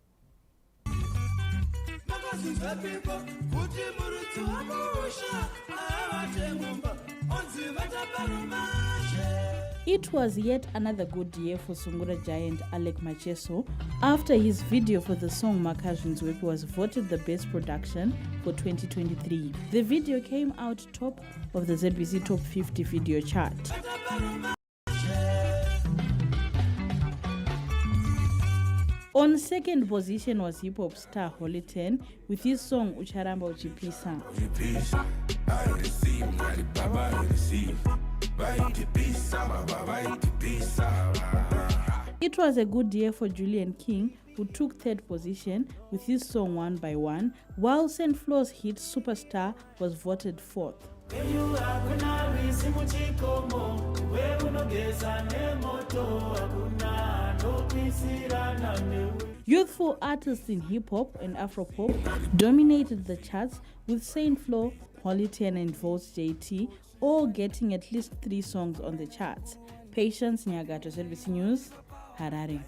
It was yet another good year for Sungura giant Alec Macheso after his video for the song Makajin Zwepi was voted the best production for 2023. The video came out top of the ZBC Top 50 video chart. On second position was hip-hop star Holy 10 with his song Ucharamba Uchipisa. It was a good year for Julian King, who took third position with his song One by One, while St. Flo's hit Superstar was voted fourth. Youthful artists in hip-hop and Afro-pop dominated the charts, with St. Flo, Holy 10 and Votes JT all getting at least 3 songs on the charts. Patience Nyagato, ZBC News, Harare.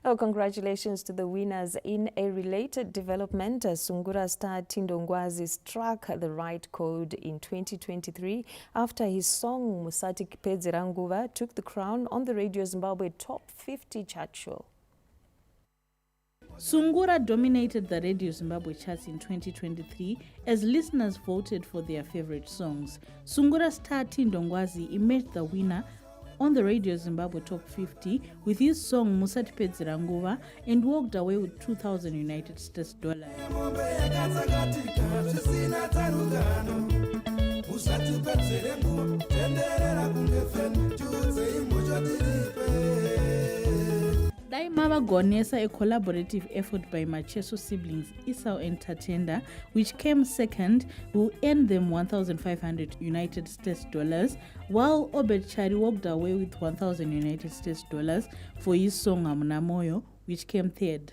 Oh, congratulations to the winners. In a related development, Sungura star Tindo Ngwazi struck the right chord in 2023 after his song Musati Kipedzi Ranguva took the crown on the Radio Zimbabwe Top 50 chart show. Sungura dominated the Radio Zimbabwe charts in 2023 as listeners voted for their favorite songs. Sungura star Tindo Ngwazi emerged the winner on the Radio Zimbabwe Top 50 with his song Musati Kipedzi Ranguva and walked away with 2,000 United States dollars. Daimava Gonesa, a collaborative effort by Macheso siblings Esau and Tatenda, which came second, will earn them 1,500 United States dollars, while Obed Chari walked away with 1,000 United States dollars for his song Amunamoyo, which came third.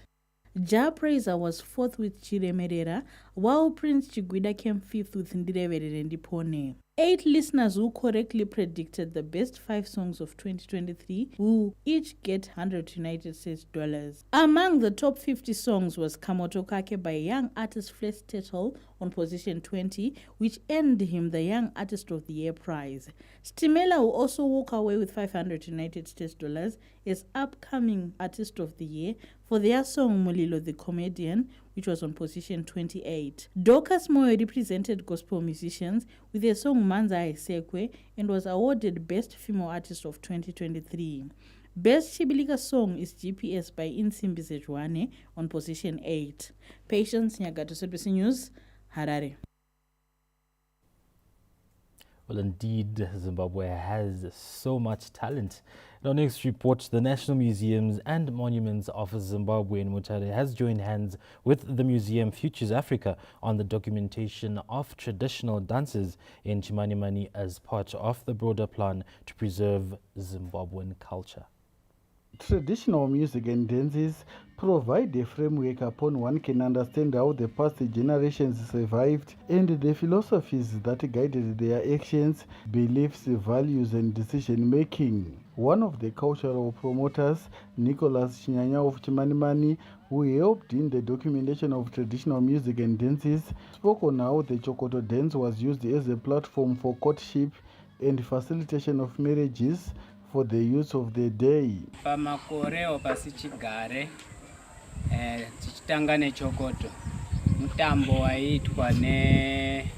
Ja Praiser was fourth with Chire Merera, while Prince Chiguida came fifth with Ndirevere Ndipone. 8 listeners who correctly predicted the best 5 songs of 2023 will each get 100 United States dollars. Among the top 50 songs was Kamoto Kake by young artist Flex Tettle on position 20, which earned him the Young Artist of the Year prize. Stimela will also walk away with 500 United States dollars as upcoming Artist of the Year for their song Mulilo the Comedian, which was on position 28. Dorcas Moyo represented gospel musicians with their song Manza Isekwe and was awarded Best Female Artist of 2023. Best Chibilika song is GPS by Insimbi Sejwane on position 8. Patience Nyagato, ZBC News, Harare. Well, indeed, Zimbabwe has so much talent. In our next report, the National Museums and Monuments of Zimbabwe in Mutare has joined hands with the Museum Futures Africa on the documentation of traditional dances in Chimanimani as part of the broader plan to preserve Zimbabwean culture. Traditional music and dances provide a framework upon one can understand how the past generations survived and the philosophies that guided their actions, beliefs, values and decision making. One of the cultural promoters, Nicholas Chinyanya of Chimanimani, who helped in the documentation of traditional music and dances, spoke on how the Chokoto dance was used as a platform for courtship and facilitation of marriages for the youth of the day. Pamakoreo pasichigare tichitanga nechokoto mutambo waitwa ne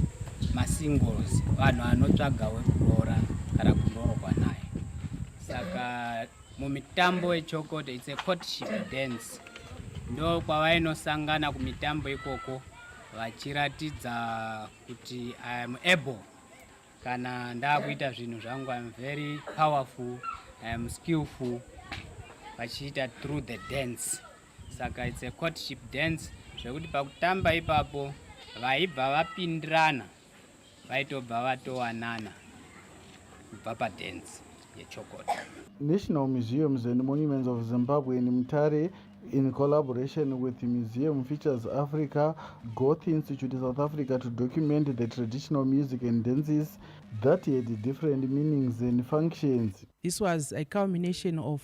masingles vanhu vanotsvaga wekuroora kana kuroorwa naye. Saka mumitambo yechokoto it's a courtship dance. Ndo kwavainosangana kumitambo ikoko vachiratidza kuti I am able, kana ndakuita zvinhu zvangu, I am very powerful, I am skillful, vachiita through the dance. Saka it's a courtship dance, zvekuti pakutamba ipapo vaibva vapindirana vaitobva vatowanana. kubva padance yechokoto. National Museums and Monuments of Zimbabwe in Mutare, in collaboration with the Museum Features Africa, Goethe Institute South Africa, to document the traditional music and dances that had different meanings and functions. This was a culmination of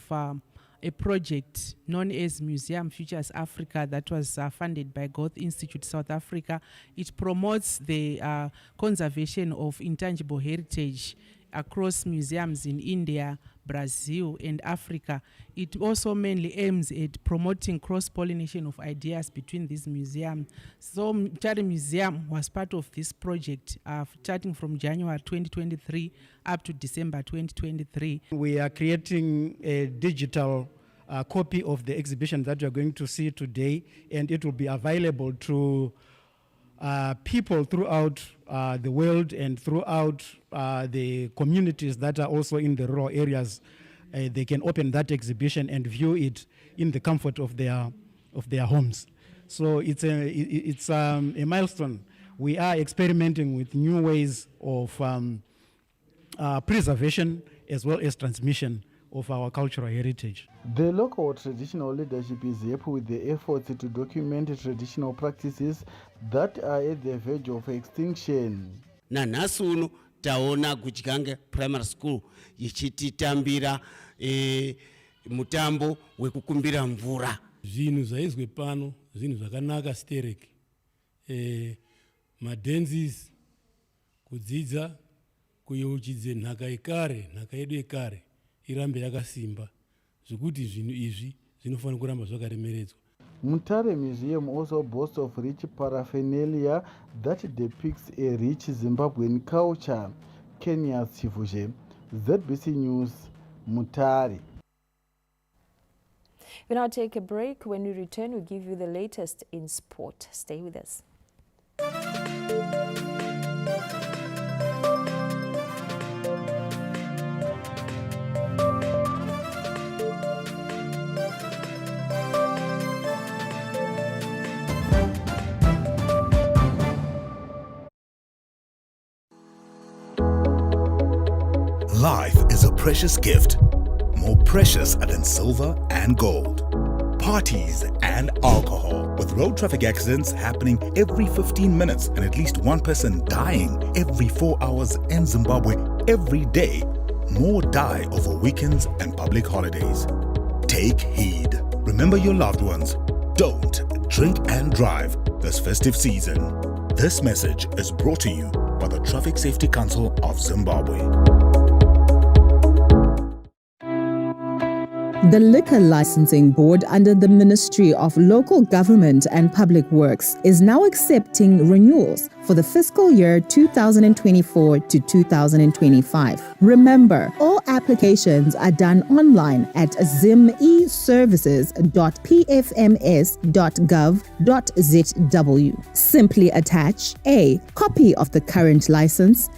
a project known as Museum Futures Africa that was funded by Goethe Institute South Africa. It promotes the conservation of intangible heritage across museums in India, Brazil, and Africa. It also mainly aims at promoting cross-pollination of ideas between these museums. So Mutare Museum was part of this project starting from January 2023 up to December 2023. We are creating a digital copy of the exhibition that you are going to see today, and it will be available to people throughout the world and throughout the communities that are also in the rural areas. They can open that exhibition and view it in the comfort of their homes. So it's a milestone. We are experimenting with new ways of preservation as well as transmission of our cultural heritage. The local traditional leadership is happy with the efforts to document traditional practices that are at the verge of extinction. Nanhasi uno taona Guchigange Primary School ichititambira mutambo wekukumbira mvura. Zvinhu zvaizwe pano zvinhu zvakanaka stereki. Madances, kudzidza, kuyeuchidze nhaka yekare, nhaka yedu yekare irambe yakasimba. Zvekuti zvinhu izvi zvinofanira kuramba zvakaremeredzwa. Mutare Museum also boasts of rich paraphernalia that depicts a rich Zimbabwean culture. Kenya's Chivuje, ZBC News, Mutare. We now take a break. When we return, we'll give you the latest in sport. Stay with us. Life is a precious gift, more precious than silver and gold. Parties and alcohol, with road traffic accidents happening every 15 minutes and at least one person dying every 4 hours in Zimbabwe every day. More die over weekends and public holidays. Take heed. Remember your loved ones. Don't drink and drive this festive season. This message is brought to you by the Traffic Safety Council of Zimbabwe. The Liquor Licensing Board under the Ministry of Local Government and Public Works is now accepting renewals for the fiscal year 2024 to 2025. Remember, all applications are done online at zimeservices.pfms.gov.zw. Simply attach A. Copy of the current license,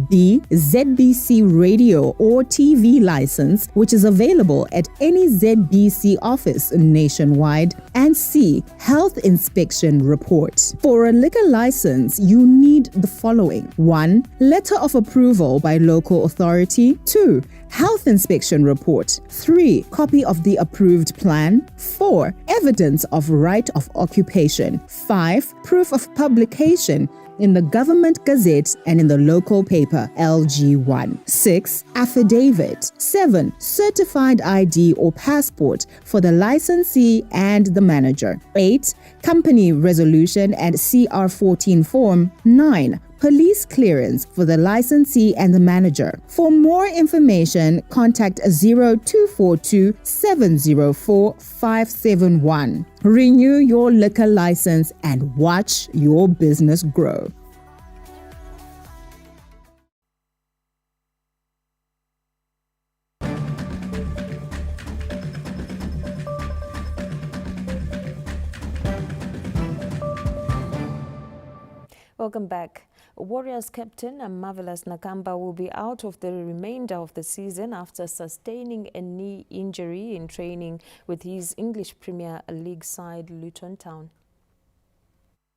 B. ZBC radio or TV license, which is available at any ZBC office nationwide, and C. Health inspection report. For a liquor license, you need the following: 1. Letter of approval by local authority. 2. Health inspection report. 3. Copy of the approved plan. 4. Evidence of right of occupation. 5. Proof of publication in the Government Gazette and in the local paper LG1. 6. Affidavit. 7. Certified ID or passport for the licensee and the manager. 8. Company resolution and CR14 form. 9. Police clearance for the licensee and the manager. For more information, contact 0242 704 571. Renew your liquor license and watch your business grow. Welcome back. Warriors captain Marvelous Nakamba will be out of the remainder of the season after sustaining a knee injury in training with his English Premier League side Luton Town.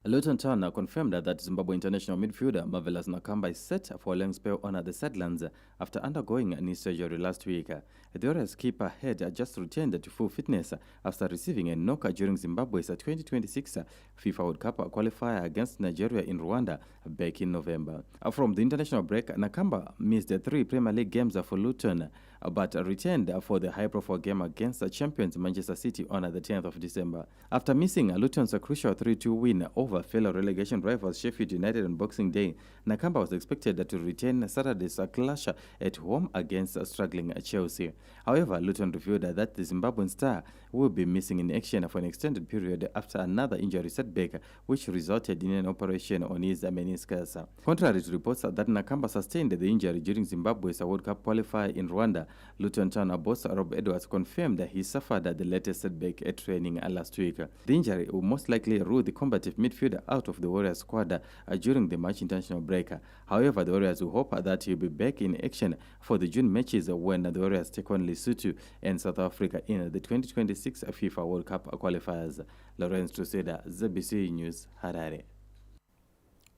Luton Town confirmed that Zimbabwe international midfielder Marvelous Nakamba is set for a long spell on the sidelines after undergoing a knee surgery last week. The Warriors keeper had just returned to full fitness after receiving a knock during Zimbabwe's 2026 FIFA World Cup qualifier against Nigeria in Rwanda back in November. From the international break, Nakamba missed 3 Premier League games for Luton, but returned for the high-profile game against the champions Manchester City on the 10th of December. After missing Luton's crucial 3-2 win over fellow relegation rivals Sheffield United on Boxing Day, Nakamba was expected to return Saturday's clash at home against struggling Chelsea. However, Luton revealed that the Zimbabwean star will be missing in action for an extended period after another injury setback, which resulted in an operation on his meniscus. Contrary to reports that Nakamba sustained the injury during Zimbabwe's World Cup qualifier in Rwanda, Luton Town boss Rob Edwards confirmed that he suffered the latest setback at training last week. The injury will most likely rule the combative midfielder out of the Warriors squad during the March international break. However, the Warriors will hope that he'll be back in action for the June matches when the Warriors take on Lesotho and South Africa in the 2026 FIFA World Cup qualifiers. Lawrence Truseda, ZBC News, Harare.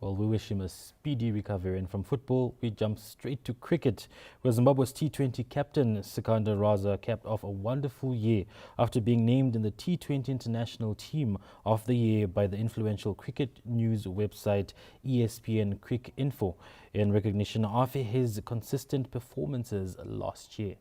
Well, we wish him a speedy recovery. And from football, we jump straight to cricket, where Zimbabwe's T20 captain Sikandar Raza capped off a wonderful year after being named in the T20 International Team of the Year by the influential cricket news website ESPN Cricinfo in recognition of his consistent performances last year.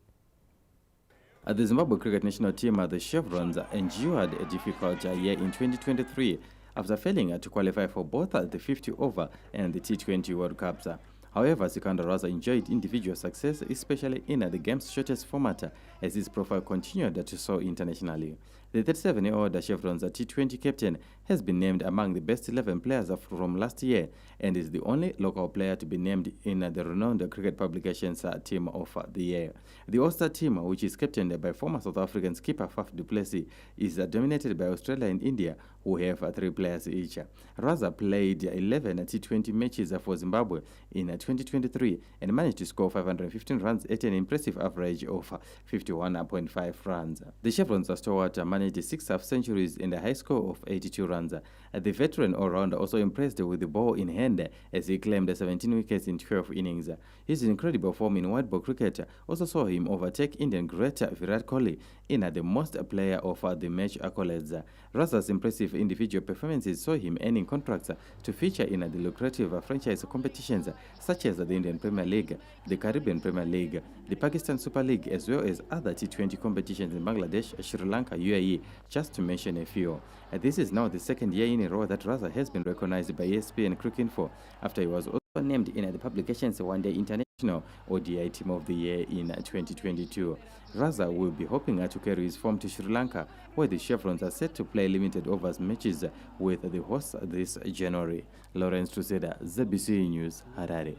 The Zimbabwe cricket national team, the Chevrons, endured a difficult year in 2023 after failing to qualify for both the 50 over and the T20 World Cups. However, Sikandar Raza enjoyed individual success, especially in the game's shortest format, as his profile continued to soar internationally. The 37-year-old Chevron's T20 captain has been named among the best 11 players from last year and is the only local player to be named in the renowned cricket publication's Team of the Year. The All-Star team, which is captained by former South African skipper Faf du Plessis, is dominated by Australia and India, who have 3 players each. Raza played 11 T20 matches for Zimbabwe in 2023 and managed to score 515 runs at an impressive average of 51.5 runs. The Chevrons stalwart managed 6 half-centuries and a high score of 82 runs. The veteran all-rounder also impressed with the ball in hand as he claimed 17 wickets in 12 innings. His incredible form in white ball cricket also saw him overtake Indian great Virat Kohli in the most player of the match accolades. Raza's impressive individual performances saw him earning contracts to feature in the lucrative franchise competitions such as the Indian Premier League, the Caribbean Premier League, the Pakistan Super League, as well as other T20 competitions in Bangladesh, Sri Lanka, UAE, just to mention a few. This is now the second year in a row that Raza has been recognized by ESPN Cricinfo after he was also named in the publication's One Day International ODI Team of the Year in 2022. Raza will be hoping to carry his form to Sri Lanka, where the Chevrons are set to play limited overs matches with the hosts this January. Lawrence Truseda, ZBC News, Harare.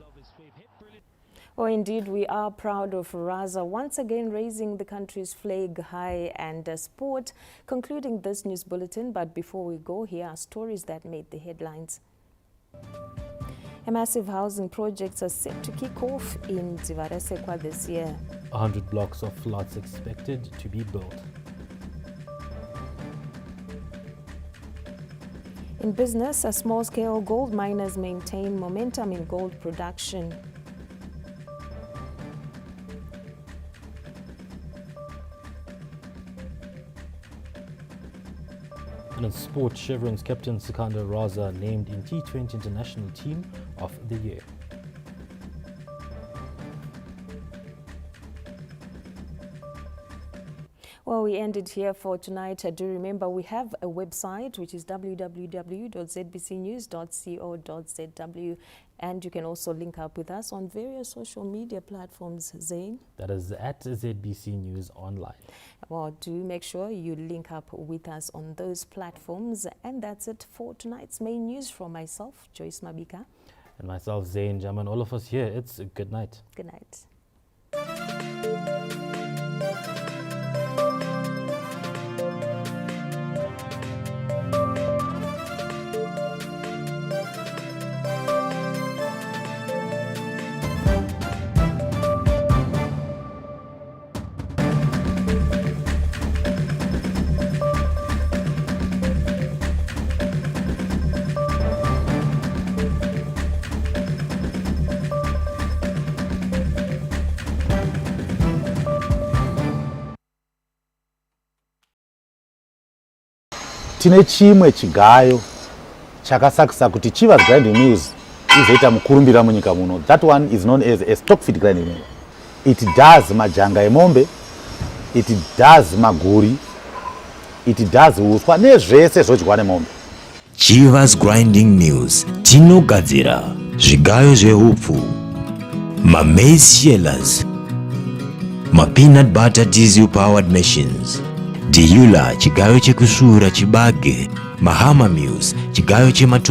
Oh, indeed, we are proud of Raza once again raising the country's flag high and sport. Concluding this news bulletin, but before we go, here are stories that made the headlines. A massive housing projects are set to kick off in Dzivaresekwa this year. 100 blocks of flats expected to be built. In business, small-scale gold miners maintain momentum in gold production. And in sport, Chevron's captain Sikandar Raza named in T20 International Team of the Year. Well, we ended here for tonight. Do remember we have a website which is www.zbcnews.co.zw, and you can also link up with us on various social media platforms, Zain. That is at ZBC News Online. Well, do make sure you link up with us on those platforms. And that's it for tonight's main news from myself, Joyce Mabika. And myself, Zain Jaman. All of us here, it's a good night. Good night. tine chimwe chigayo chakasakisa kuti Chivas Grinding Mills izoita mukurumbira munyika muno. That one is known as a stock feed grinding mill. It does majanga emombe, it does maguri, it does uswa nezvese zvodyiwa nemombe. Chivas Grinding Mills tinogadzira zvigayo zveupfu, maize shellers, peanut butter diesel powered machines, Diula chigayo chekusura chibage, Mahama Mills chigayo chematombo